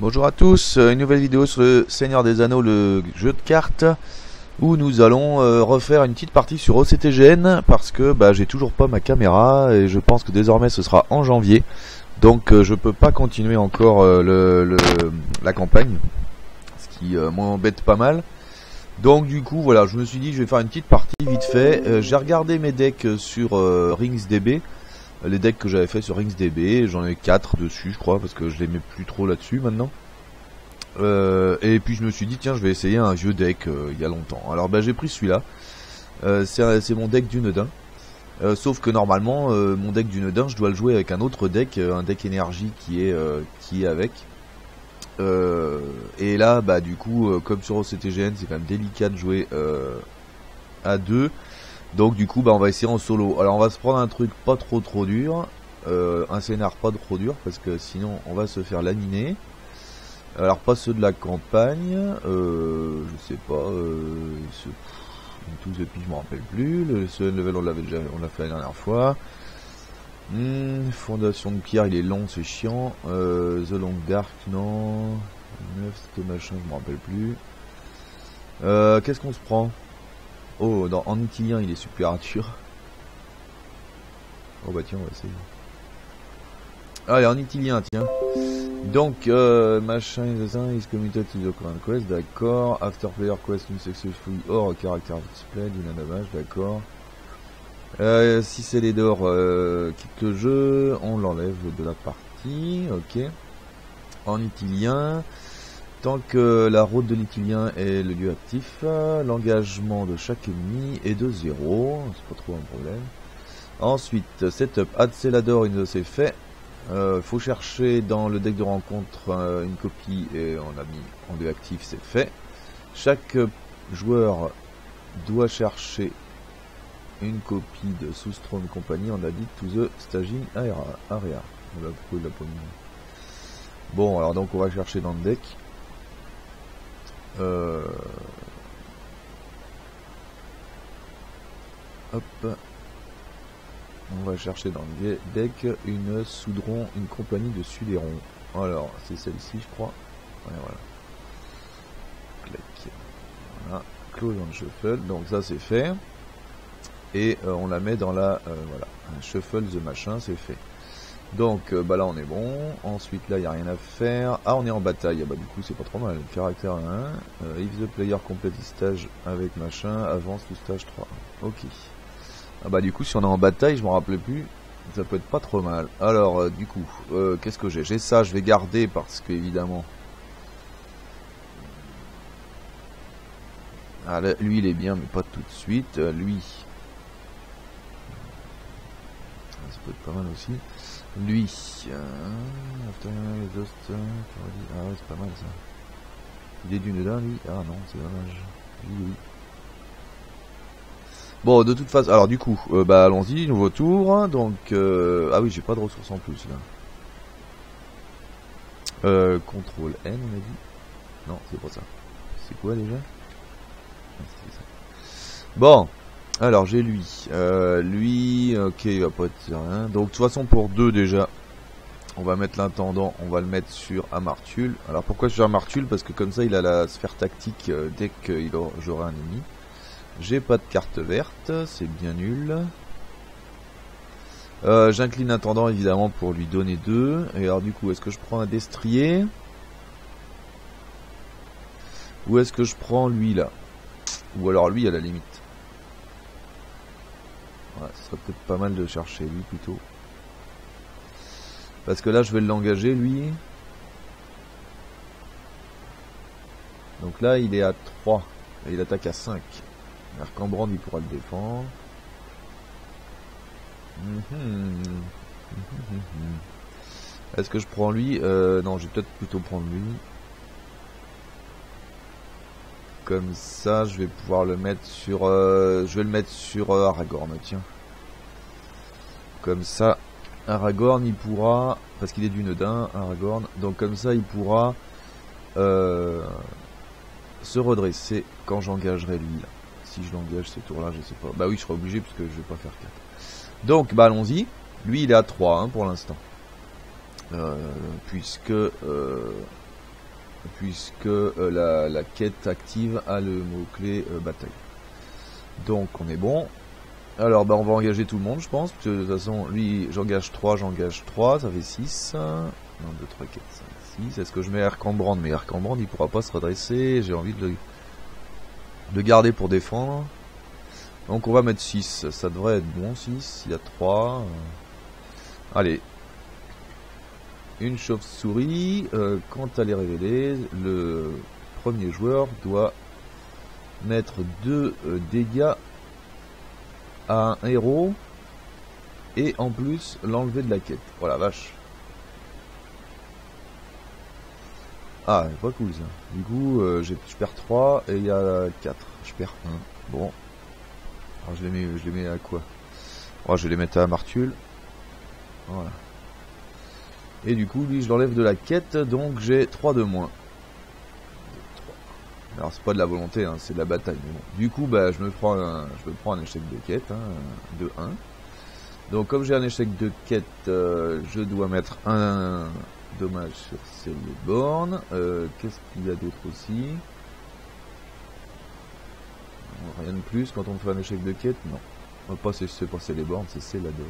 Bonjour à tous, une nouvelle vidéo sur le Seigneur des Anneaux, le jeu de cartes, où nous allons refaire une petite partie sur OCTGN, parce que j'ai toujours pas ma caméra, et je pense que désormais ce sera en janvier, donc je peux pas continuer encore la campagne, ce qui m'embête pas mal. Donc du coup voilà, je me suis dit je vais faire une petite partie vite fait. J'ai regardé mes decks sur RingsDB, les decks que j'avais fait sur RingsDB, j'en ai 4 dessus je crois, parce que je les mets plus trop là-dessus maintenant. Et puis je me suis dit tiens je vais essayer un vieux deck il y a longtemps. Alors j'ai pris celui-là, c'est mon deck du Nedin. Sauf que normalement mon deck du Nedin je dois le jouer avec un autre deck, un deck énergie qui est avec. Et là du coup comme sur OCTGN c'est quand même délicat de jouer à deux. Donc du coup on va essayer en solo. Alors on va se prendre un truc pas trop dur, un scénar pas trop dur parce que sinon on va se faire laminer. Alors pas ceux de la campagne, je sais pas, tous et puis je me rappelle plus. Le seul level on l'a fait la dernière fois. Fondation de pierre il est long, c'est chiant. The Long Dark non. 9 c'était machin, je me rappelle plus. Qu'est-ce qu'on se prend? Oh, en italien il est super dur. Oh bah tiens, on va essayer. Allez, en italien, tiens. Donc, machin, is committed to the current quest, d'accord. After player quest successfully or character display, d'une dommage, d'accord. Si c'est les d'or, quitte le jeu, on l'enlève de la partie, ok. En italien. Tant que la route de l'italien est le lieu actif, l'engagement de chaque ennemi est de 0, c'est pas trop un problème. Ensuite, setup, add Celador, une de ces faits. Faut chercher dans le deck de rencontre une copie et on l'a mis en lieu actif, c'est fait. Chaque joueur doit chercher une copie de Soulstone Company, on a dit to the staging area. Pourquoi il l'a pas mis? Bon, alors donc on va chercher dans le deck. Hop, on va chercher dans le deck une Soudron, une compagnie de Sudéron. Alors c'est celle-ci je crois. Ouais, voilà. Clic. Voilà. Close on shuffle. Donc ça c'est fait. Et on la met dans la voilà. Shuffle the machin, c'est fait. Donc là on est bon. Ensuite là il n'y a rien à faire. Ah on est en bataille. Du coup c'est pas trop mal. Caractère 1. If the player complete his stage avec machin, avance to stage 3. Ok. Du coup si on est en bataille, je m'en rappelais plus. Ça peut être pas trop mal. Alors du coup, qu'est-ce que j'ai? J'ai ça, je vais garder parce que évidemment. Ah, là, lui il est bien mais pas tout de suite. Lui. Ça peut être pas mal aussi. Lui, ah ouais c'est pas mal ça. Il est du Nedin lui. Ah non c'est dommage. Oui. Bon de toute façon, alors du coup, allons-y, nouveau tour. Donc ah oui j'ai pas de ressources en plus là. Contrôle N on a dit. Non c'est pas ça. C'est quoi déjà? C'est ça. Bon. Alors j'ai lui, ok il va pas être rien. Donc de toute façon pour 2 déjà, on va mettre l'intendant, on va le mettre sur Amartul. Alors pourquoi sur Amartul? Parce que comme ça il a la sphère tactique dès qu'il j'aurai un ennemi. J'ai pas de carte verte, c'est bien nul. J'incline l'intendant évidemment pour lui donner 2. Et alors du coup est-ce que je prends un destrier? Ou est-ce que je prends lui là? Ou alors lui à la limite. Ouais, ce serait peut-être pas mal de chercher lui plutôt. Parce que là je vais l'engager lui. Donc là il est à 3. Et il attaque à 5. Arcambrand il pourra le défendre. Est-ce que je prends lui? Non je vais peut-être plutôt prendre lui. Comme ça je vais pouvoir le mettre sur je vais le mettre sur Aragorn, tiens. Comme ça Aragorn il pourra, parce qu'il est du Nedin Aragorn, donc comme ça il pourra se redresser quand j'engagerai lui là. Si je l'engage ce tour là je sais pas. Bah oui je serai obligé puisque je vais pas faire 4. Donc allons-y. Lui il est à 3 pour l'instant. Puisque puisque la quête active a le mot-clé bataille. Donc on est bon. Alors bah on va engager tout le monde je pense, parce que de toute façon lui j'engage 3, ça fait 6. 1, 2, 3, 4, 5, 6. Est-ce que je mets Erkambrand? Mais Erkambrand il pourra pas se redresser, j'ai envie de le garder pour défendre. Donc on va mettre 6, ça devrait être bon 6, il y a 3. Allez. Une chauve-souris, quand elle est révélée, le premier joueur doit mettre 2 dégâts à un héros et en plus l'enlever de la quête. Voilà, vache. Ah, pas cool ça. Du coup, je perds 3 et il y a 4. Je perds 1. Bon. Alors je les mets à quoi? Oh, je vais les mettre à Martul. Voilà. Et du coup, lui, je l'enlève de la quête, donc j'ai 3 de moins. Alors, c'est pas de la volonté, hein, c'est de la bataille. Mais bon. Du coup, bah, je me prends un échec de quête, hein, de 1. Donc, comme j'ai un échec de quête, je dois mettre un dommage sur Celeborn. Qu'est-ce qu'il y a d'autre aussi? Rien de plus quand on fait un échec de quête, non. Pas c'est pas Celeborn, c'est Celeborn.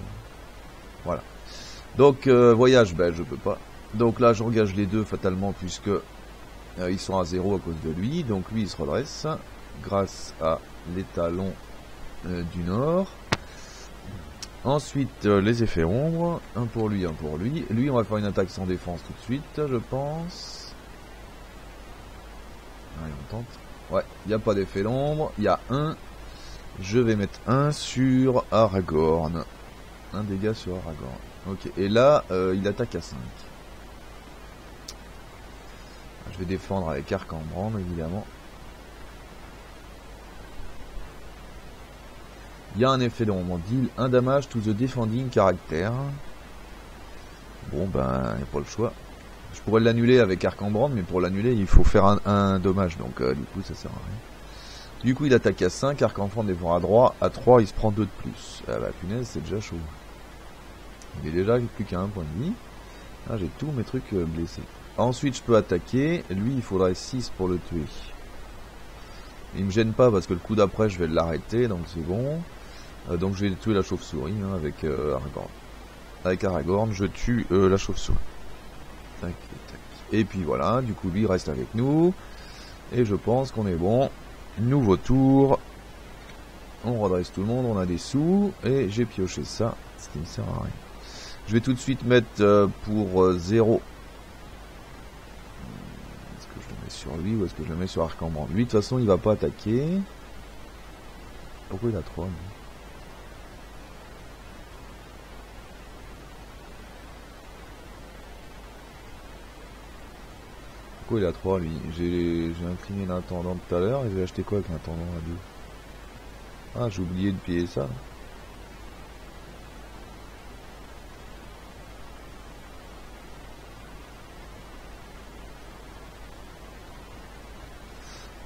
Voilà. Donc voyage, ben je peux pas. Donc là j'engage les deux fatalement puisque ils sont à 0 à cause de lui. Donc lui il se redresse grâce à l'étalon du Nord. Ensuite les effets ombres, un pour lui, un pour lui. Lui on va faire une attaque sans défense tout de suite je pense. Allez on tente. Ouais, il n'y a pas d'effet d'ombre, il y a un. Je vais mettre un sur Aragorn. Un dégât sur Aragorn. Ok, et là, il attaque à 5. Je vais défendre avec Erkambrand, évidemment. Il y a un effet d'ombre. Deal un damage to the defending character. Bon, ben, il n'y a pas le choix. Je pourrais l'annuler avec Erkambrand, mais pour l'annuler, il faut faire un dommage. Donc, du coup, ça sert à rien. Du coup, il attaque à 5. Erkambrand défend à droite. À 3, il se prend 2 de plus. Ah bah, punaise, c'est déjà chaud. Il est déjà plus qu'à 1 point de vie. Ah, j'ai tous mes trucs blessés. Ensuite, je peux attaquer. Lui, il faudrait 6 pour le tuer. Il me gêne pas parce que le coup d'après, je vais l'arrêter. Donc, c'est bon. Donc, je vais tuer la chauve-souris hein, avec Aragorn. Avec Aragorn, je tue la chauve-souris. Tac, tac. Et puis voilà. Du coup, lui, il reste avec nous. Et je pense qu'on est bon. Nouveau tour. On redresse tout le monde. On a des sous. Et j'ai pioché ça. Ce qui ne sert à rien. Je vais tout de suite mettre pour 0. Est-ce que je le mets sur lui ou est-ce que je le mets sur Erkambrand? Lui, de toute façon, il va pas attaquer. Pourquoi il a 3 lui? Pourquoi il a 3 lui? J'ai incliné l'intendant tout à l'heure et j'ai acheté quoi avec l'intendant à 2? Ah, j'ai oublié de payer ça.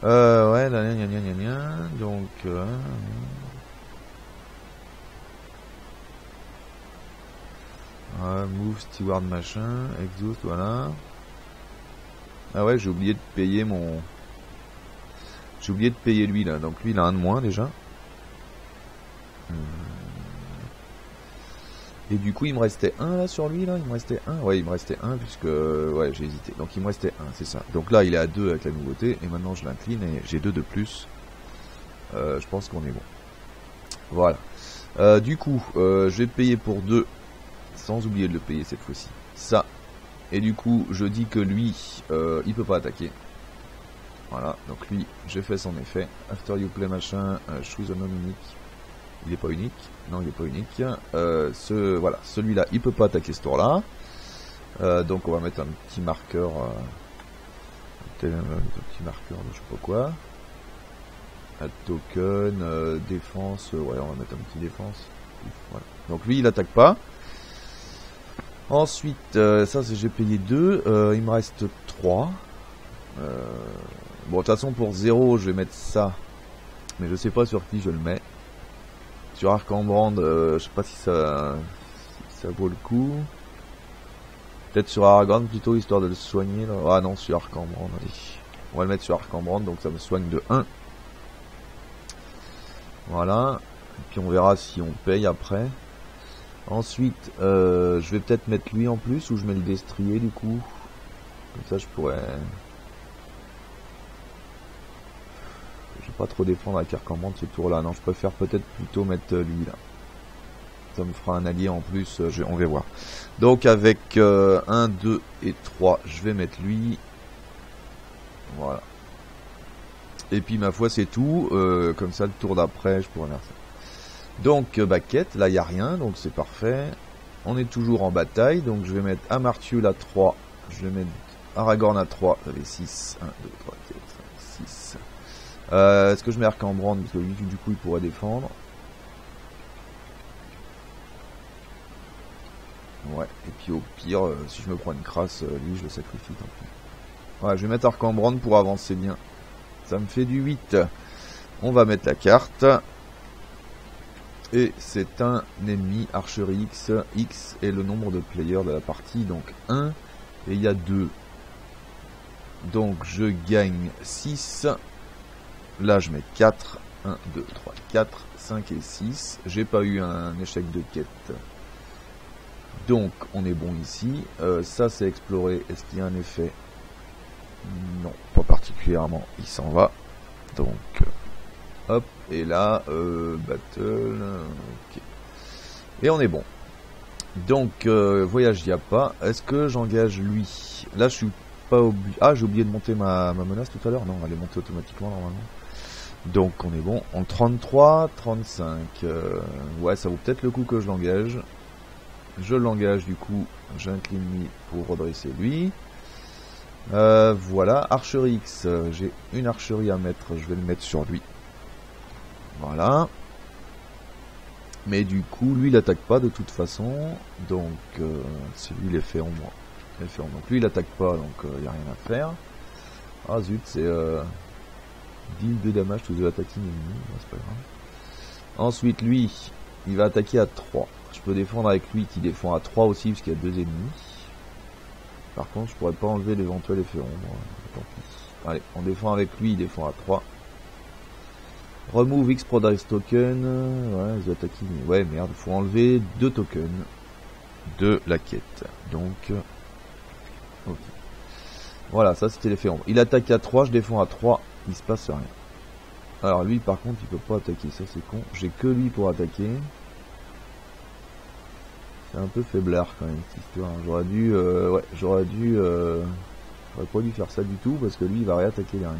Ouais, là, gna. Donc, move, steward, machin, exhaust, voilà. Ah ouais, j'ai oublié de payer mon... J'ai oublié de payer lui, là. Donc lui, il a un de moins, déjà. Et du coup, il me restait un, là, sur lui, là. Il me restait un. Ouais, il me restait un, puisque... Ouais, j'ai hésité. Donc, il me restait un, c'est ça. Donc là, il est à 2 avec la nouveauté. Et maintenant, je l'incline et j'ai 2 de plus. Je pense qu'on est bon. Voilà. Du coup, je vais payer pour 2. Sans oublier de le payer cette fois-ci. Ça. Et du coup, je dis que lui, il peut pas attaquer. Voilà. Donc lui, j'ai fait son effet. After you play machin, choose a non unique. Il est pas unique. Non, il est pas unique. Voilà. Celui-là, il peut pas attaquer ce tour-là. Donc on va mettre un petit marqueur. Un petit marqueur de je sais pas quoi. Un token, défense. Ouais, on va mettre un petit défense. Voilà. Donc lui, il attaque pas. Ensuite, ça j'ai payé 2, il me reste 3. Bon, de toute façon pour 0, je vais mettre ça. Mais je sais pas sur qui je le mets. Sur Erkambrand, je sais pas si ça vaut le coup. Peut-être sur Aragorn plutôt, histoire de le soigner. Là. Ah non, sur Archambrand, allez. On va le mettre sur Archambrand, donc ça me soigne de 1. Voilà. Et puis on verra si on paye après. Ensuite, je vais peut-être mettre lui en plus, ou je mets le destrier du coup. Comme ça je pourrais... Je vais pas trop défendre avec Archambrand ce tour là. Non, je préfère peut-être plutôt mettre lui là. Ça me fera un allié en plus, on va voir. Donc avec 1, 2 et 3, je vais mettre lui. Voilà. Et puis ma foi c'est tout. Comme ça le tour d'après, je pourrais faire ça. Donc quête, là il n'y a rien, donc c'est parfait. On est toujours en bataille, donc je vais mettre Amartiul à 3. Je vais mettre Aragorn à 3. J'avais 6. 1, 2, 3, 4, 5, 6. Est-ce que je mets Archambrand, parce que lui du coup il pourrait défendre. Ouais, et puis au pire, si je me prends une crasse, lui je le sacrifie tant pis. Ouais, je vais mettre Archambrand pour avancer bien. Ça me fait du 8. On va mettre la carte. Et c'est un ennemi, archerie X. X est le nombre de players de la partie, donc 1. Et il y a 2. Donc je gagne 6. Là je mets 4. 1, 2, 3, 4, 5 et 6. J'ai pas eu un échec de quête. Donc on est bon ici. Ça c'est exploré. Est-ce qu'il y a un effet? Non, pas particulièrement. Il s'en va. Donc hop, et là battle. Ok. Et on est bon. Donc voyage il n'y a pas. Est-ce que j'engage lui? Là je suis pas obligé. Ah, j'ai oublié de monter ma menace tout à l'heure. Non, elle est montée automatiquement normalement. Donc on est bon. En 33, 35. Ouais, ça vaut peut-être le coup que je l'engage. Je l'engage du coup, j'incline lui pour redresser lui. Voilà, archerie X, j'ai une archerie à mettre, je vais le mettre sur lui. Voilà. Mais du coup, lui il attaque pas de toute façon, donc c'est lui l'effet en moins. Donc lui il attaque pas, donc il n'y a rien à faire. Ah zut, c'est deal de damage to the attacking enemy, c'est pas grave. Ensuite lui, il va attaquer à 3. Je peux défendre avec lui qui défend à 3 aussi parce qu'il y a 2 ennemis. Par contre je pourrais pas enlever l'éventuel effet ombre. Tant pis. Allez, on défend avec lui, il défend à 3. Remove X Produce Token. Ouais, les attaques. Ouais merde, il faut enlever 2 tokens de la quête. Donc ok. Voilà, ça c'était l'effet ombre. Il attaque à 3, je défends à 3, il se passe rien. Alors lui par contre il peut pas attaquer, ça c'est con. J'ai que lui pour attaquer. C'est un peu faiblard quand même cette histoire. J'aurais dû, ouais, j'aurais pas dû faire ça du tout parce que lui il va réattaquer derrière.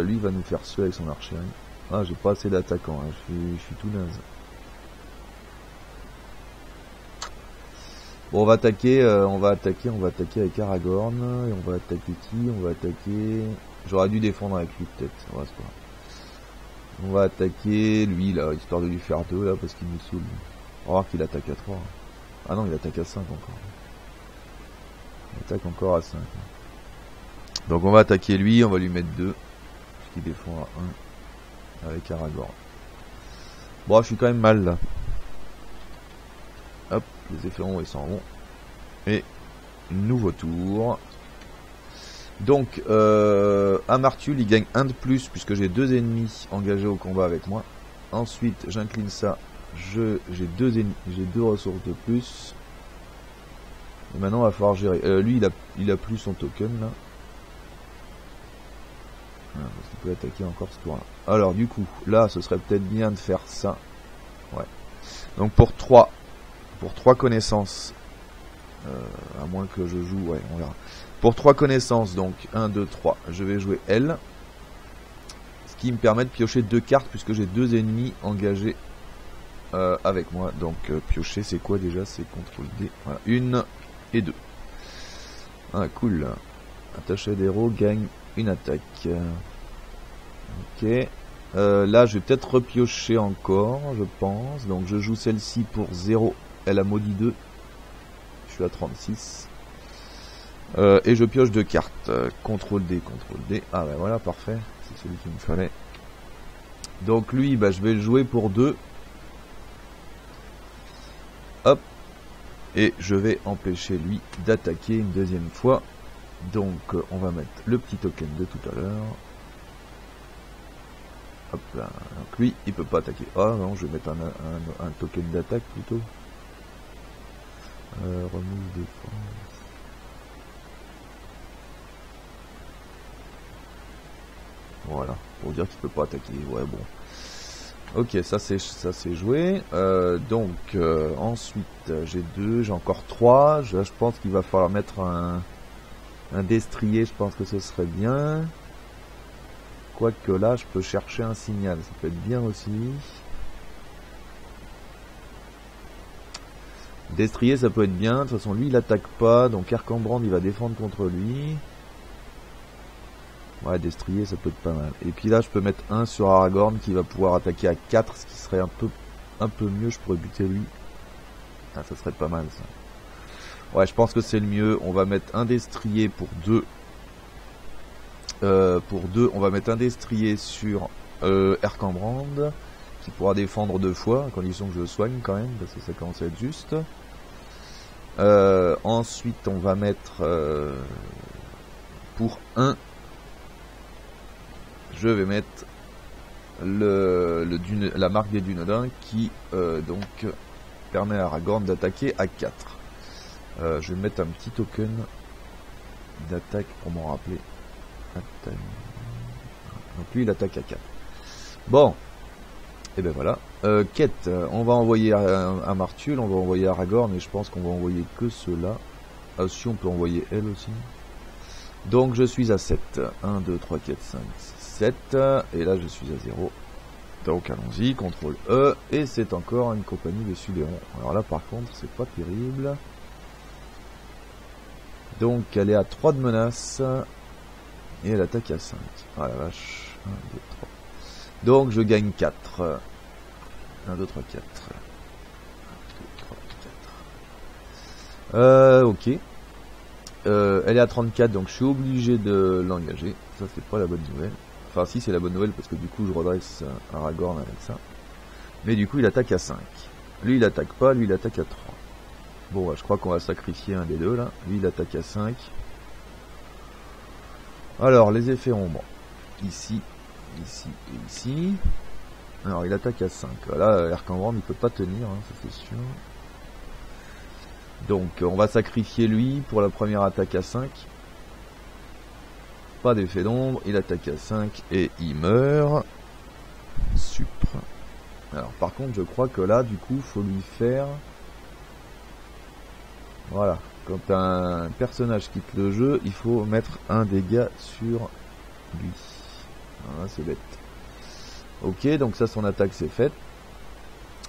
Lui il va nous faire suer avec son archerie. Ah, j'ai pas assez d'attaquants, hein. Je suis tout naze. Bon, on va attaquer avec Aragorn et on va attaquer qui? On va attaquer. J'aurais dû défendre avec lui peut-être. Ouais, c'est pas grave. On va attaquer lui là, histoire de lui faire 2 là, parce qu'il nous saoule. On va voir qu'il attaque à 3. Ah non, il attaque à 5 encore. Il attaque encore à 5. Donc on va attaquer lui, on va lui mettre 2. Parce qu'il défend à 1 avec Aragorn. Bon, je suis quand même mal là. Hop, les effets ronds ils s'en vont. Et nouveau tour. Donc, Amartiul il gagne 1 de plus puisque j'ai 2 ennemis engagés au combat avec moi. Ensuite, j'incline ça. J'ai 2 ressources de plus. Et maintenant, il va falloir gérer. Lui, il a plus son token là. Ah, parce qu'il peut attaquer encore ce tour-là. Alors, du coup, là, ce serait peut-être bien de faire ça. Ouais. Donc, pour 3 connaissances. À moins que je joue, ouais, on verra. Pour 3 connaissances, donc 1, 2, 3, je vais jouer L. Ce qui me permet de piocher 2 cartes puisque j'ai 2 ennemis engagés avec moi. Donc piocher c'est quoi déjà? C'est CTRL D. Voilà, 1 et 2. Ah cool. Attaché d'héros gagne une attaque. Ok. Là je vais peut-être repiocher encore, je pense. Donc je joue celle-ci pour 0. Elle a maudit 2. Je suis à 36. Et je pioche 2 cartes. CTRL D, CTRL D. Ah ben voilà, parfait. C'est celui qu'il me fallait. Donc lui, bah, je vais le jouer pour 2. Hop. Et je vais empêcher lui d'attaquer une deuxième fois. Donc on va mettre le petit token de tout à l'heure. Hop là. Donc lui il peut pas attaquer. Ah non, je vais mettre un token d'attaque plutôt. Remove défense. Voilà, pour dire qu'il peut pas attaquer. Ouais bon. Ok, ça c'est joué. Ensuite j'ai 2, j'ai encore 3. Je pense qu'il va falloir mettre un destrier, je pense que ce serait bien. Quoique là je peux chercher un signal, ça peut être bien aussi. Destrier ça peut être bien, de toute façon lui il attaque pas, donc Erkambrand il va défendre contre lui. Ouais, destrier ça peut être pas mal. Et puis là je peux mettre un sur Aragorn qui va pouvoir attaquer à 4, ce qui serait un peu mieux, je pourrais buter lui. Ah, ça serait pas mal ça. Ouais, je pense que c'est le mieux. On va mettre un destrier pour 2. On va mettre un destrier sur Erkambrand qui pourra défendre 2 fois, à condition que je le soigne quand même, parce que ça commence à être juste. Ensuite on va mettre pour 1, je vais mettre la marque des Dunedains qui donc permet à Aragorn d'attaquer à 4. Je vais mettre un petit token d'attaque pour m'en rappeler. Donc lui il attaque à 4. Bon, et ben voilà. Quête, on va envoyer à Martul, on va envoyer à Aragorn, mais je pense qu'on va envoyer que ceux-là. Ah si, on peut envoyer elle aussi. Donc je suis à 7. 1, 2, 3, 4, 5, 6, 7. Et là je suis à 0. Donc allons-y, CTRL E. Et c'est encore une compagnie de Sudéron. Alors là par contre c'est pas terrible. Donc elle est à 3 de menace. Et elle attaque à 5. Ah la vache. 1, 2, 3. Donc je gagne 4. 1, 2, 3, 4. 1, 2, 3, 4. Ok. Elle est à 34, donc je suis obligé de l'engager. Ça c'est pas la bonne nouvelle. Enfin si, c'est la bonne nouvelle parce que du coup je redresse Aragorn avec ça. Mais du coup il attaque à 5. Lui il attaque pas, lui il attaque à 3. Bon bah, je crois qu'on va sacrifier un des deux là. Lui il attaque à 5. Alors les effets ombres. Ici, ici et ici. Alors il attaque à 5. Là Erkambrand il peut pas tenir, hein, ça c'est sûr. Donc on va sacrifier lui pour la première attaque à 5. Pas d'effet d'ombre, il attaque à 5 et il meurt. Super. Alors par contre je crois que là du coup faut lui faire... Voilà, quand un personnage quitte le jeu, il faut mettre un dégât sur lui. Voilà, c'est bête. Ok, donc ça son attaque c'est faite.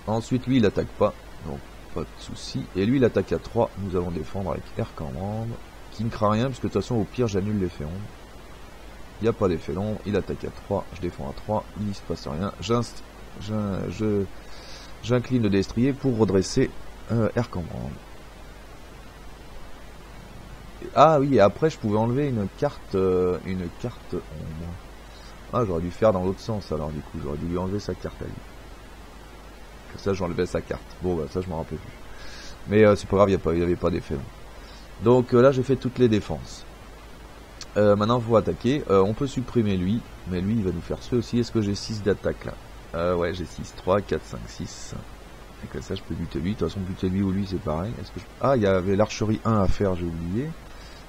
Ensuite lui il attaque pas, donc pas de souci. Et lui il attaque à 3, nous allons défendre avec Erkambrand, qui ne craint rien, parce que de toute façon au pire j'annule l'effet ombre. Il n'y a pas d'effet d'ombre, il attaque à 3, je défends à 3, il ne se passe rien. J'incline le destrier pour redresser Erkambrand. Ah oui, et après je pouvais enlever une carte ombre. Ah, j'aurais dû faire dans l'autre sens alors du coup, j'aurais dû lui enlever sa carte à lui. Comme ça j'enlevais sa carte. Bon bah ça je m'en rappelle plus. Mais c'est pas grave, il n'y avait pas d'effet. Donc là j'ai fait toutes les défenses. Maintenant il faut attaquer. On peut supprimer lui, mais lui il va nous faire ceux aussi. Est-ce que j'ai 6 d'attaque là? Ouais, j'ai 6, 3, 4, 5, 6. Et comme ça je peux buter lui. De toute façon buter lui ou lui c'est pareil. Est-ce que Ah, il y avait l'archerie 1 à faire, j'ai oublié.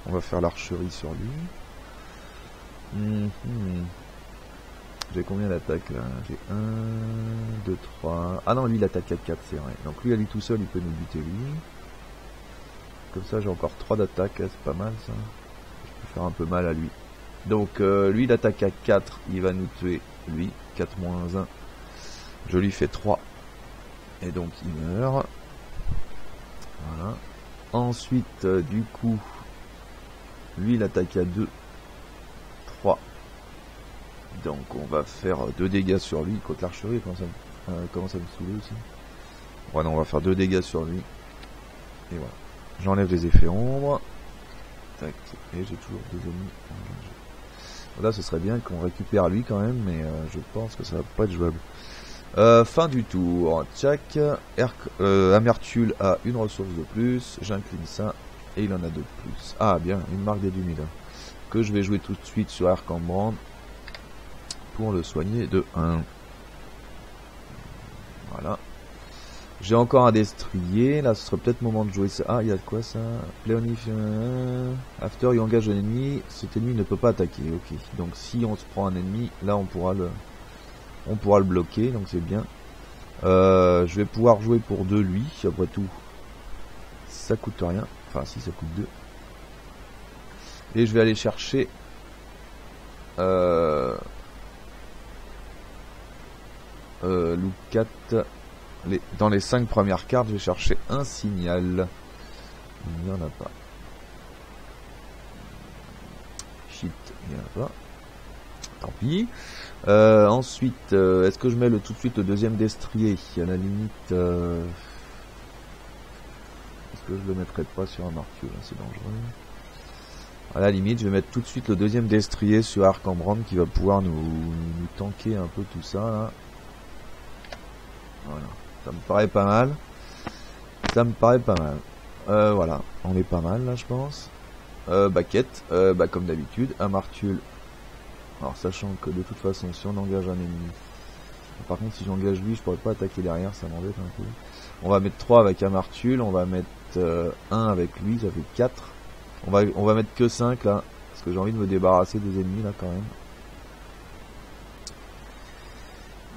On va faire l'archerie sur lui. J'ai combien d'attaques là? J'ai 1, 2, 3... Ah non, lui il attaque à 4, c'est vrai. Donc lui à lui tout seul il peut nous buter lui. Comme ça j'ai encore 3 d'attaque, c'est pas mal ça. Je peux faire un peu mal à lui. Donc lui il attaque à 4, il va nous tuer lui. 4 moins 1. Je lui fais 3. Et donc il meurt. Voilà. Ensuite du coup... Lui il attaque à 2. 3. Donc on va faire 2 dégâts sur lui. Contre l'archerie, commence à me saouler aussi. Ouais, non, on va faire 2 dégâts sur lui. Et voilà. J'enlève les effets ombres. Tac. Et j'ai toujours 2 ennemis. Là ce serait bien qu'on récupère lui quand même, mais je pense que ça va pas être jouable. Fin du tour. Tchac. Amertulle a une ressource de plus. J'incline ça. Et il en a deux de plus. Ah bien, une marque des Dumides. Que je vais jouer tout de suite sur Erkambrand. Pour le soigner de 1. Voilà. J'ai encore un destrier. Là, ce serait peut-être le moment de jouer ça. Ah, il y a de quoi ça? Pléonif. After, il engage un ennemi. Cet ennemi ne peut pas attaquer. Ok. Donc, si on se prend un ennemi, là, on pourra le bloquer. Donc, c'est bien. Je vais pouvoir jouer pour 2 lui. Après tout, ça coûte rien. Enfin, si, ça coûte 2. Et je vais aller chercher. Loup 4. Dans les 5 premières cartes, je vais chercher un signal. Il n'y en a pas. Shit, il n'y en a pas. Tant pis. Ensuite, est-ce que je mets tout de suite le deuxième destrier? À la limite, est-ce que je le mettrais pas sur un marqueur? C'est dangereux. À la limite, je vais mettre tout de suite le deuxième destrier sur Erkambrand qui va pouvoir nous tanker un peu tout ça là. Voilà. Ça me paraît pas mal. Ça me paraît pas mal. Voilà. On est pas mal là, je pense. Baquette. Comme d'habitude. Amartule. Alors, sachant que de toute façon, si on engage un ennemi. Par contre, si j'engage lui, je pourrais pas attaquer derrière. Ça m'embête un peu. On va mettre 3 avec Amartule. On va mettre 1 avec lui. Ça fait 4. On va mettre que 5 là. Parce que j'ai envie de me débarrasser des ennemis là quand même.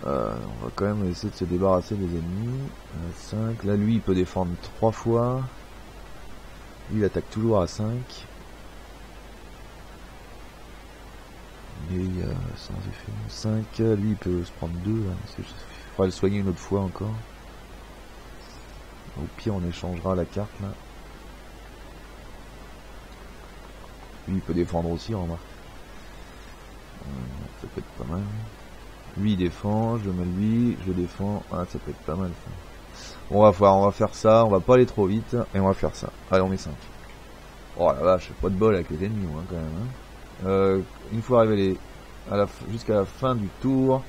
On va quand même essayer de se débarrasser des ennemis. 5. Là, lui, il peut défendre 3 fois. Lui, il attaque toujours à 5. Et sans effet. 5. Lui, il peut se prendre 2. Là, parce que il faudra le soigner une autre fois encore. Au pire, on échangera la carte là. Lui, il peut défendre aussi, remarque. Ça peut être pas mal. Lui il défend, je mets lui, je défends. Ah, ça peut être pas mal ça. Bon, on va faire ça, on va pas aller trop vite et on va faire ça. Allez, on met 5. Oh la vache, pas de bol avec les ennemis hein, quand même. Hein. Une fois arrivé jusqu'à la fin du tour,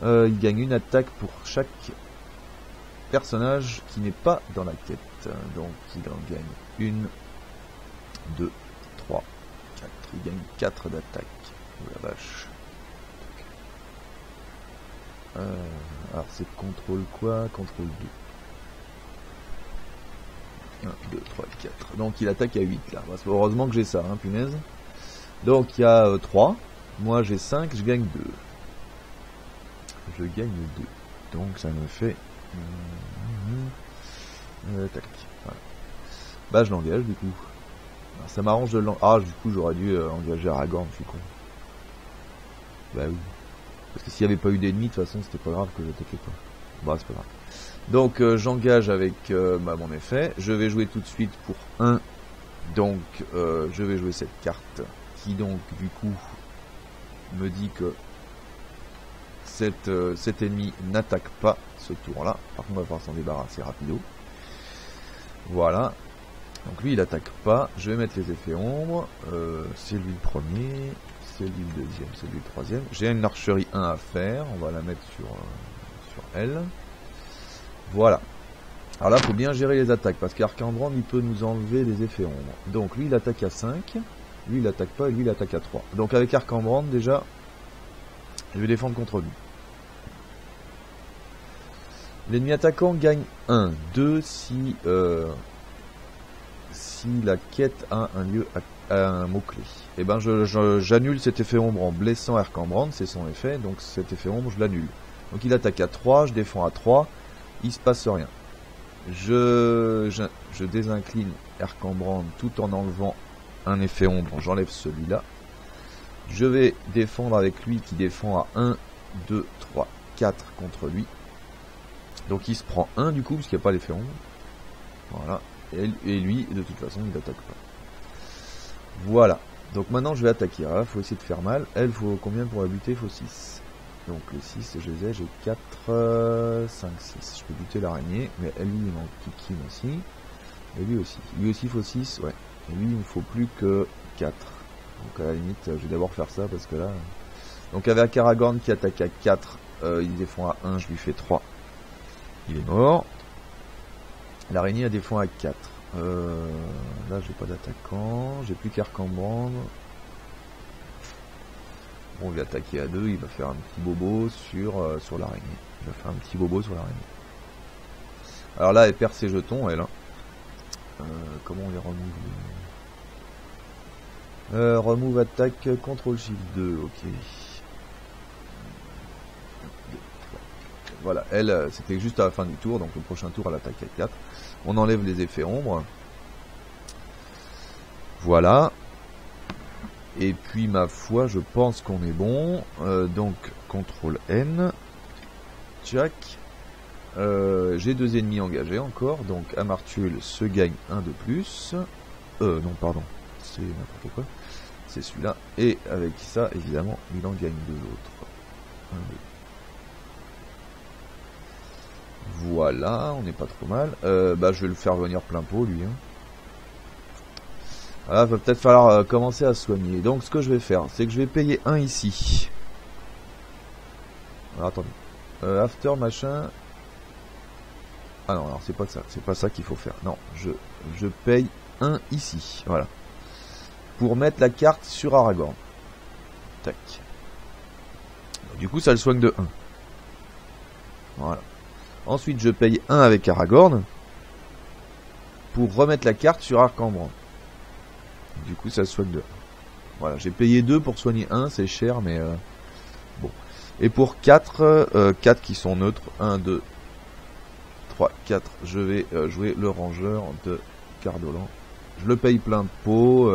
il gagne une attaque pour chaque personnage qui n'est pas dans la quête. Donc il en gagne 1, 2, 3, 4. Il gagne 4 d'attaque. Oh la vache. Alors c'est contrôle quoi? Contrôle 2. 1, 2, 3, 4. Donc il attaque à 8 là. Parce que heureusement que j'ai ça, hein, punaise. Donc il y a 3. Moi j'ai 5, je gagne 2. Je gagne 2. Donc ça me fait... tac. Voilà. Bah je l'engage du coup. Alors, ça m'arrange de l'engager. Ah du coup j'aurais dû engager Aragorn, je suis con. Bah oui. Parce que s'il n'y avait pas eu d'ennemis, de toute façon, c'était pas grave que j'attaquais pas. Bah, c'est pas grave. Donc, j'engage avec mon effet. Je vais jouer tout de suite pour 1. Donc, je vais jouer cette carte qui, donc, du coup, me dit que cet ennemi n'attaque pas ce tour-là. Par contre, on va pouvoir s'en débarrasser rapido. Voilà. Donc, lui, il attaque pas. Je vais mettre les effets ombre. C'est lui le premier. C'est lui le deuxième, c'est lui le troisième. J'ai une archerie 1 à faire, on va la mettre sur elle. Voilà. Alors là, il faut bien gérer les attaques, parce qu'Erkambrand, il peut nous enlever des effets ombres. Donc lui, il attaque à 5, lui, il attaque pas, et lui, il attaque à 3. Donc avec Erkambrand, déjà, je vais défendre contre lui. L'ennemi attaquant gagne 1, 2 si la quête a un lieu un mot-clé. Et ben j'annule cet effet ombre en blessant Erkambrand, c'est son effet, donc cet effet ombre je l'annule. Donc il attaque à 3, je défends à 3, il se passe rien. Je désincline Erkambrand tout en enlevant un effet ombre, j'enlève celui-là. Je vais défendre avec lui qui défend à 1, 2, 3, 4 contre lui. Donc il se prend 1 du coup, parce qu'il n'y a pas l'effet ombre. Voilà. Et lui, de toute façon, il n'attaque pas. Voilà. Donc maintenant, je vais attaquer. Il faut essayer de faire mal. Elle, faut combien pour la buter? Il faut 6. Donc les 6, je les ai. J'ai 4, 5, 6. Je peux buter l'araignée. Mais elle, lui, il manque Kikim aussi. Et lui aussi. Lui aussi, il faut 6. Ouais. Et lui, il ne faut plus que 4. Donc à la limite, je vais d'abord faire ça parce que là... Donc avec Aragorn qui attaque à 4, il défend à 1, je lui fais 3. Il est mort. L'araignée a défend à 4. Là j'ai pas d'attaquant, j'ai plus qu'Arcambrand. Bon, il va attaquer à 2, il va faire un petit bobo sur l'araignée. Il va faire un petit bobo sur l'araignée. Alors là, elle perd ses jetons, elle. Hein. Comment on les remove remove attaque, contrôle shift 2, ok. Voilà, elle, c'était juste à la fin du tour, donc le prochain tour, elle attaque à 4. On enlève les effets ombre. Voilà. Et puis ma foi, je pense qu'on est bon. Donc CTRL N. Tchac. J'ai 2 ennemis engagés encore. Donc Amartuel se gagne 1 de plus. Non, pardon. C'est n'importe quoi. C'est celui-là. Et avec ça, évidemment, il en gagne 2 autres. 1, 2. Voilà, on n'est pas trop mal. Je vais le faire venir plein pot, lui. Hein. Voilà, va peut-être falloir commencer à soigner. Donc ce que je vais faire, c'est que je vais payer 1 ici. Alors attendez. After machin. Ah non, alors c'est pas ça qu'il faut faire. Non, je paye 1 ici. Voilà. Pour mettre la carte sur Aragorn. Tac. Du coup ça le soigne de 1. Voilà. Ensuite je paye 1 avec Aragorn. Pour remettre la carte sur Arcambrand. Du coup ça soigne de 1. Voilà, j'ai payé 2 pour soigner 1, c'est cher mais bon. Et pour 4, 4 qui sont neutres, 1, 2, 3, 4, je vais jouer le rangeur de Cardolan. Je le paye plein de pot.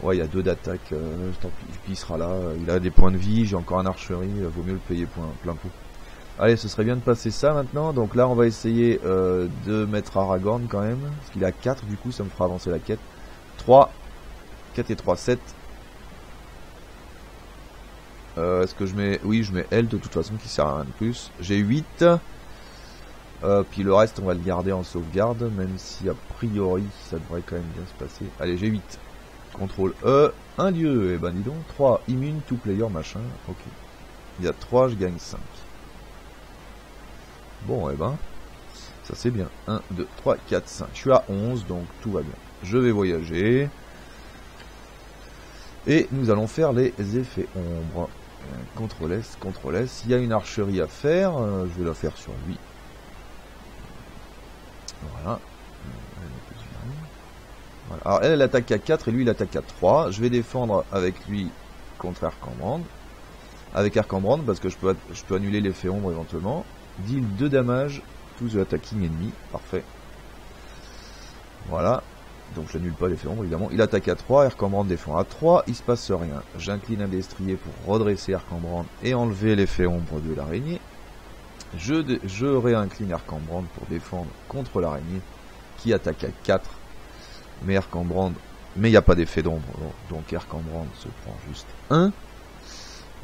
Ouais, il y a 2 d'attaque, tant pis, il sera là, il a des points de vie, j'ai encore un archerie, vaut mieux le payer plein pot. Allez, ce serait bien de passer ça maintenant. Donc là, on va essayer de mettre Aragorn quand même. Parce qu'il a 4, du coup, ça me fera avancer la quête. 3. 4 et 3, 7. Est-ce que je mets... Oui, je mets L de toute façon, qui sert à rien de plus. J'ai 8. Puis le reste, on va le garder en sauvegarde. Même si, a priori, ça devrait quand même bien se passer. Allez, j'ai 8. CTRL E. Un lieu. Et ben, dis donc. 3. Immune, tout player, machin. Ok. Il y a 3, je gagne 5. Bon, et ben, ça c'est bien. 1, 2, 3, 4, 5. Je suis à 11, donc tout va bien. Je vais voyager. Et nous allons faire les effets ombre. CTRL S, CTRL S. Il y a une archerie à faire. Je vais la faire sur lui. Voilà. Voilà. Alors elle attaque à 4 et lui il attaque à 3. Je vais défendre avec lui contre Arcambrand. Avec Arcambrand parce que je peux annuler l'effet ombre éventuellement. Deal 2 damage to the attacking enemy. Parfait. Voilà. Donc j'annule pas l'effet ombre évidemment. Il attaque à 3, Arcambrand défend à 3, il se passe rien. J'incline un destrier pour redresser Arcambrand et enlever l'effet ombre de l'araignée. Je réincline Arcambrand pour défendre contre l'araignée qui attaque à 4. Mais Arcambrand, mais il n'y a pas d'effet d'ombre, donc Arcambrand se prend juste 1.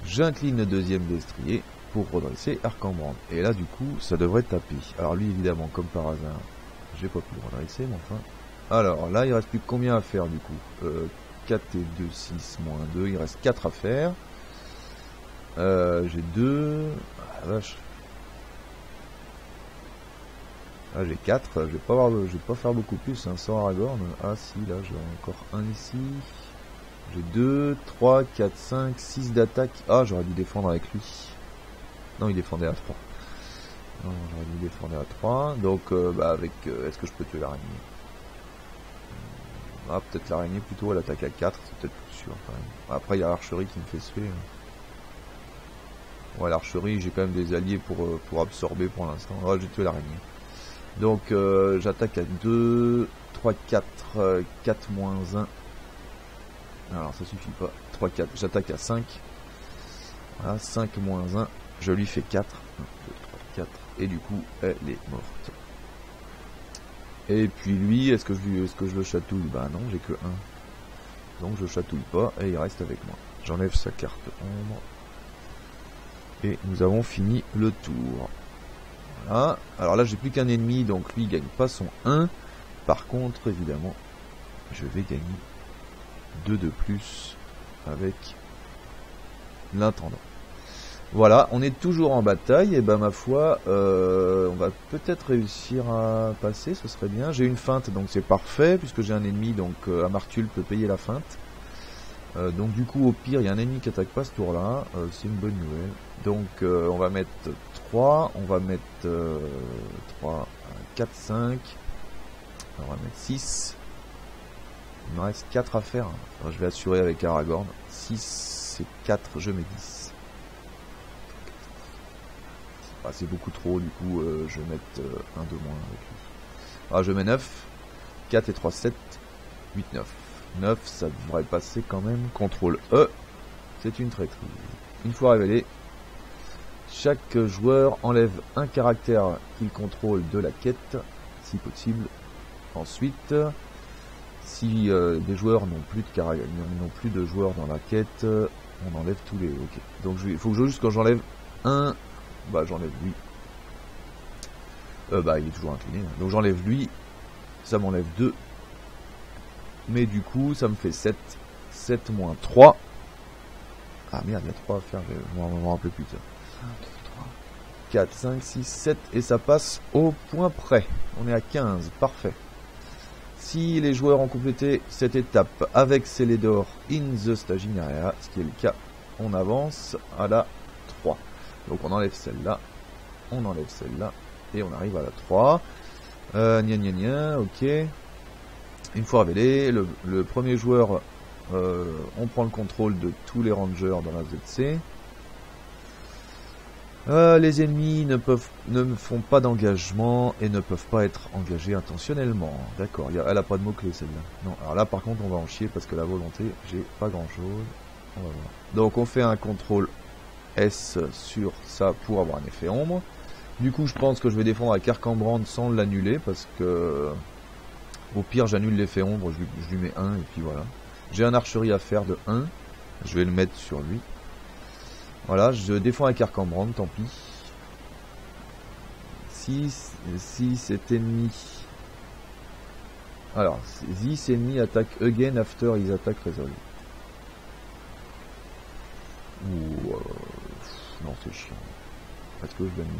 J'incline le deuxième destrier pour redresser Arcambrand. Et là du coup ça devrait taper. Alors lui évidemment comme par hasard, j'ai pas pu le redresser mais enfin... Alors là il reste plus que combien à faire du coup 4 et 2, 6, moins 2, il reste 4 à faire. J'ai 2... Ah la vache. Ah j'ai 4, je vais pas faire beaucoup plus hein, sans Aragorn. Ah si là j'ai encore un ici. J'ai 2, 3, 4, 5, 6 d'attaque. Ah j'aurais dû défendre avec lui. Non il défendait à 3. Non j'aurais dû défendre à 3. Donc avec est-ce que je peux tuer l'araignée? Ah peut-être l'araignée plutôt, elle attaque à 4, c'est peut-être plus sûr quand même. Après il y a l'archerie qui me fait se faire. Ouais l'archerie j'ai quand même des alliés pour absorber pour l'instant. Ah j'ai tué l'araignée. Donc j'attaque à 2, 3, 4, 4 moins 1. Alors ça suffit pas. 3, 4, j'attaque à 5. Voilà, 5 moins 1, je lui fais 4. 1, 2, 3, 4. Et du coup elle est morte. Et puis lui, est-ce que je le chatouille? Bah non, j'ai que 1. Donc je chatouille pas et il reste avec moi. J'enlève sa carte ombre. Et nous avons fini le tour. Voilà. Alors là j'ai plus qu'un ennemi, donc lui il gagne pas son 1. Par contre, évidemment, je vais gagner 2 de plus avec l'intendant. Voilà, on est toujours en bataille, et ben ma foi, on va peut-être réussir à passer, ce serait bien. J'ai une feinte, donc c'est parfait, puisque j'ai un ennemi, donc Amartul peut payer la feinte. Donc du coup, au pire, il y a un ennemi qui attaque pas ce tour-là, c'est une bonne nouvelle. Donc on va mettre 3, on va mettre 3, 4, 5, on va mettre 6. Il me reste 4 à faire, enfin, je vais assurer avec Aragorn. 6 et 4, je mets 10. C'est beaucoup trop, du coup je vais mettre un de moins avec lui. Ah, je mets 9, 4 et 3, 7, 8, 9. 9, ça devrait passer quand même. CTRL E, c'est une traîtrise. Une fois révélé, chaque joueur enlève un caractère qu'il contrôle de la quête, si possible. Ensuite, si des joueurs n'ont plus de joueurs dans la quête, on enlève tous les... Ok. Donc il faut que je juste quand j'enlève un... Bah j'enlève lui. Bah il est toujours incliné. Donc j'enlève lui. Ça m'enlève 2. Mais du coup ça me fait 7. 7 moins 3. Ah merde, il y a 3 à faire. Je m'en rappelle plus ça. 1, 2, 3, 4, 5, 6, 7. Et ça passe au point près. On est à 15. Parfait. Si les joueurs ont complété cette étape avec Célédor in the staging area, ce qui est le cas, on avance à la 3. Donc on enlève celle-là, on enlève celle-là, et on arrive à la 3. Ok. Une fois révélé, le premier joueur, on prend le contrôle de tous les rangers dans la ZC. Les ennemis ne font pas d'engagement et ne peuvent pas être engagés intentionnellement. D'accord, elle a pas de mots-clés celle-là. Non, alors là par contre on va en chier parce que la volonté, j'ai pas grand-chose. On va voir. Donc on fait un contrôle S sur ça pour avoir un effet ombre. Du coup je pense que je vais défendre avec Arcambrand sans l'annuler parce que au pire j'annule l'effet ombre, je lui mets 1 et puis voilà. J'ai un archerie à faire de 1, je vais le mettre sur lui. Voilà, je défends avec Arcambrand, tant pis. Si cet ennemi... Alors, this enemy attack again after his attack resolved. Ouh, non, c'est chiant. Est-ce que je l'annule?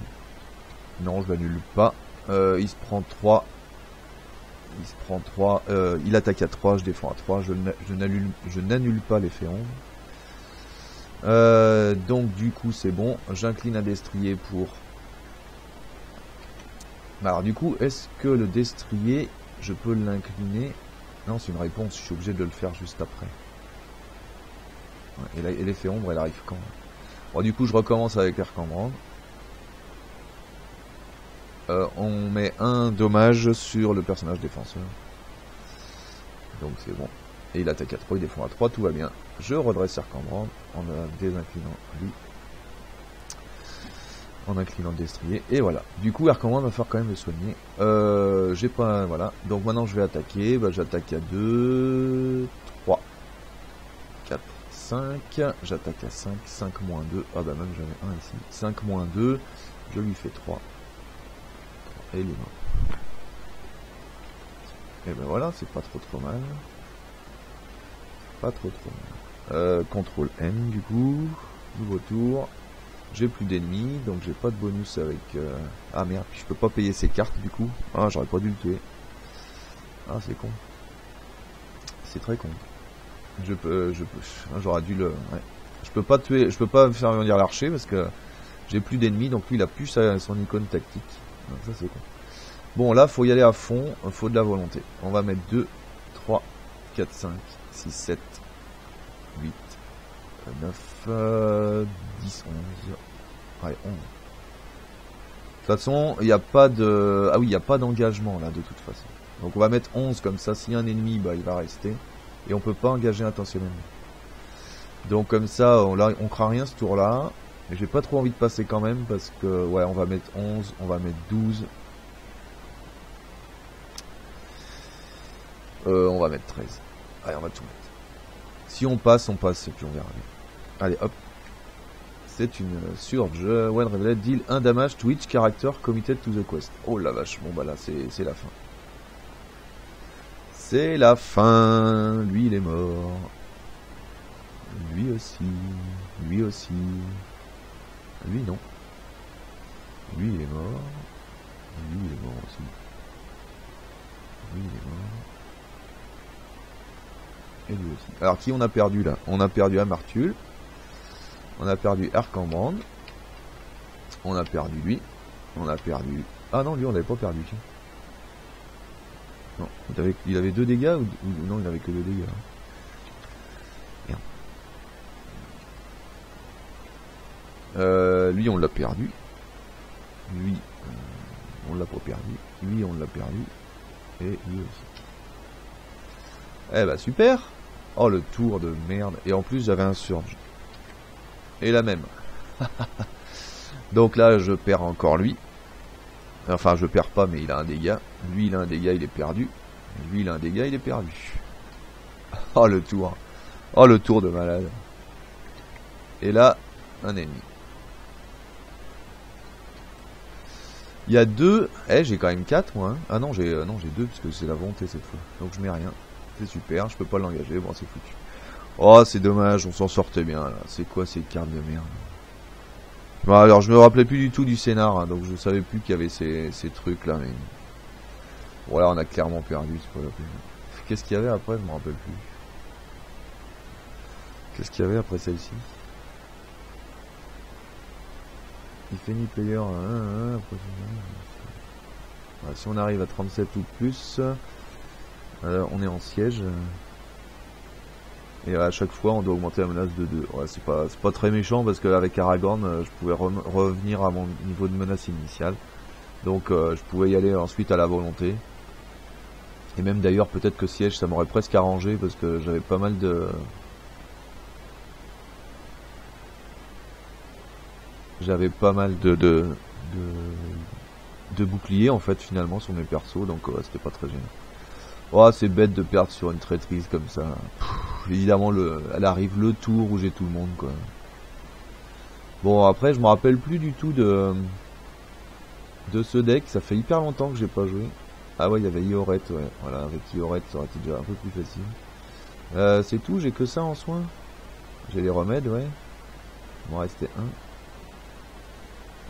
Non, je l'annule pas. Il se prend 3. Il se prend 3. Il attaque à 3, je défends à 3. Je n'annule pas l'effet ombre. Donc du coup c'est bon. J'incline un destrier pour... Alors du coup, est-ce que le destrier, je peux l'incliner? Non, c'est une réponse, je suis obligé de le faire juste après. Ouais, et l'effet ombre, elle arrive quand? Bon, du coup, je recommence avec Arcambrand. On met un dommage sur le personnage défenseur. Donc c'est bon. Et il attaque à 3, il défend à 3, tout va bien. Je redresse Arcambrand en désinclinant lui. En inclinant le destrier. Et voilà. Du coup, Arcambrand va falloir quand même le soigner. J'ai pas... Voilà. Donc maintenant, je vais attaquer. Bah, j'attaque à 2, 3, 4, 5. J'attaque à 5. 5 moins 2. Ah bah même j'avais 1 ici. 5 moins 2. Je lui fais 3. Et il est mort. Et ben voilà, c'est pas trop mal. Pas trop mal. CTRL M du coup. Nouveau tour. J'ai plus d'ennemis, donc j'ai pas de bonus avec... Ah merde, je peux pas payer ces cartes du coup. Ah, j'aurais pas dû le tuer. Ah, c'est con. C'est très con. J'aurais dû le... Ouais. Je peux pas tuer, je peux pas faire venir l'archer parce que j'ai plus d'ennemis, donc lui il a plus son icône tactique. Donc ça c'est con. Bon là, faut y aller à fond, faut de la volonté. On va mettre 2, 3, 4, 5, 6, 7, 8, 9, 10, 11. Ouais, 11. De toute façon, il n'y a pas de... Ah oui, il n'y a pas d'engagement là, de toute façon. Donc on va mettre 11 comme ça. S'il y a un ennemi, bah, il va rester. Et on peut pas engager intentionnellement. Donc comme ça, on craint rien ce tour-là. Mais j'ai pas trop envie de passer quand même parce que... Ouais, on va mettre 11, on va mettre 12. On va mettre 13. Allez, on va tout mettre. Si on passe, et puis on verra. Allez, hop. C'est une surge. When revealed, deal 1 damage to each character committed to the quest. Oh la vache, bon bah là, c'est la fin. C'est la fin. Lui, il est mort. Lui aussi. Lui aussi. Lui non. Lui il est mort. Lui il est mort aussi. Lui il est mort. Et lui aussi. Alors qui on a perdu là? On a perdu Amartul. On a perdu Erkambrand. On a perdu lui. On a perdu... Ah non, lui on l'avait pas perdu. Tiens. Non, il avait 2 dégâts ou non, il avait que 2 dégâts. Merde. Lui on l'a perdu. Lui on l'a pas perdu. Lui on l'a perdu. Et lui aussi. Eh bah super. Oh le tour de merde. Et en plus j'avais un surge. Et la même. Donc là je perds encore lui. Enfin je perds pas mais il a un dégât. Lui il a un dégât, il est perdu. Lui il a un dégât, il est perdu. Oh le tour. Oh le tour de malade. Et là, un ennemi. Il y a 2. Eh j'ai quand même 4 moi. Hein. Ah non j'ai 2 parce que c'est la volonté cette fois. Donc je mets rien. C'est super, je peux pas l'engager, bon c'est foutu. Oh c'est dommage, on s'en sortait bien là. C'est quoi ces cartes de merde? Bon, alors je me rappelais plus du tout du scénar, hein, donc je savais plus qu'il y avait ces trucs là, mais... Voilà, on a clairement perdu, c'est pas la peine. Qu'est-ce qu'il y avait après? Je me rappelle plus. Qu'est-ce qu'il y avait après celle-ci? Il fait ni player. Voilà, si on arrive à 37 ou plus, on est en siège. Et à chaque fois on doit augmenter la menace de 2. Ouais, c'est pas très méchant parce qu'avec Aragorn je pouvais revenir à mon niveau de menace initial. Donc je pouvais y aller ensuite à la volonté. Et même d'ailleurs peut-être que siège ça m'aurait presque arrangé parce que j'avais pas mal de... J'avais pas mal de boucliers en fait finalement sur mes persos, donc c'était pas très gênant. Oh c'est bête de perdre sur une traîtrise comme ça. Évidemment elle arrive le tour où j'ai tout le monde quoi. Bon après je me rappelle plus du tout de ce deck, ça fait hyper longtemps que j'ai pas joué. Ah ouais il y avait Ioret, ouais. Voilà, avec Ioret ça aurait été déjà un peu plus facile. C'est tout, j'ai que ça en soin. J'ai les remèdes, ouais. Il m'en restait un.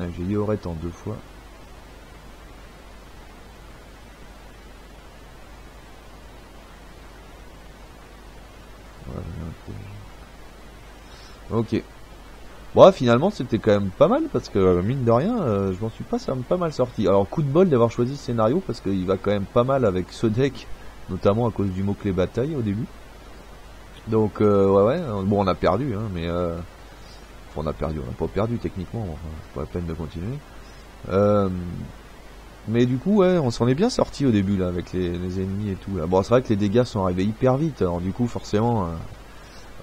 Ah, j'ai Ioret en 2 fois. Ok. Bon finalement c'était quand même pas mal parce que mine de rien je m'en suis pas mal sorti. Alors coup de bol d'avoir choisi ce scénario parce qu'il va quand même pas mal avec ce deck, notamment à cause du mot-clé bataille au début. Donc ouais, bon on a perdu hein, mais on a perdu, on n'a pas perdu techniquement, enfin, c'est pas la peine de continuer. Mais du coup ouais, on s'en est bien sorti au début là avec les ennemis et tout là. Bon c'est vrai que les dégâts sont arrivés hyper vite, alors du coup forcément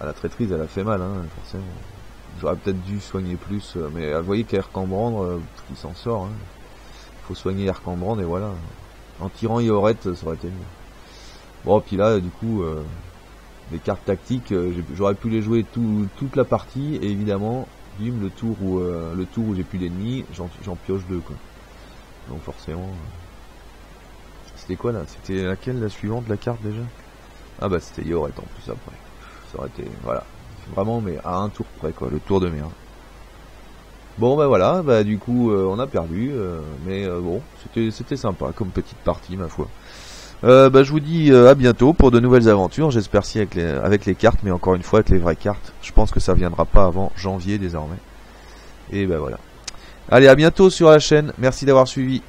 la traîtrise elle a fait mal hein, forcément. J'aurais peut-être dû soigner plus, mais vous voyez qu'Erkambrand il s'en sort hein. Faut soigner Erkambrand et voilà. En tirant Ioret ça aurait été mieux. Bon puis là du coup les cartes tactiques j'aurais pu les jouer toute la partie et évidemment bim le tour où j'ai plus d'ennemis j'en pioche 2 quoi. Donc forcément c'était quoi là? C'était laquelle la suivante la carte déjà? Ah bah c'était Ioret en plus après. Ça aurait été voilà. Vraiment mais à un tour près quoi, le tour de merde. Bon bah voilà, bah du coup on a perdu, mais bon c'était sympa comme petite partie ma foi. Bah je vous dis à bientôt pour de nouvelles aventures, j'espère si avec les cartes, mais encore une fois avec les vraies cartes. Je pense que ça viendra pas avant janvier désormais. Et bah voilà. Allez à bientôt sur la chaîne, merci d'avoir suivi.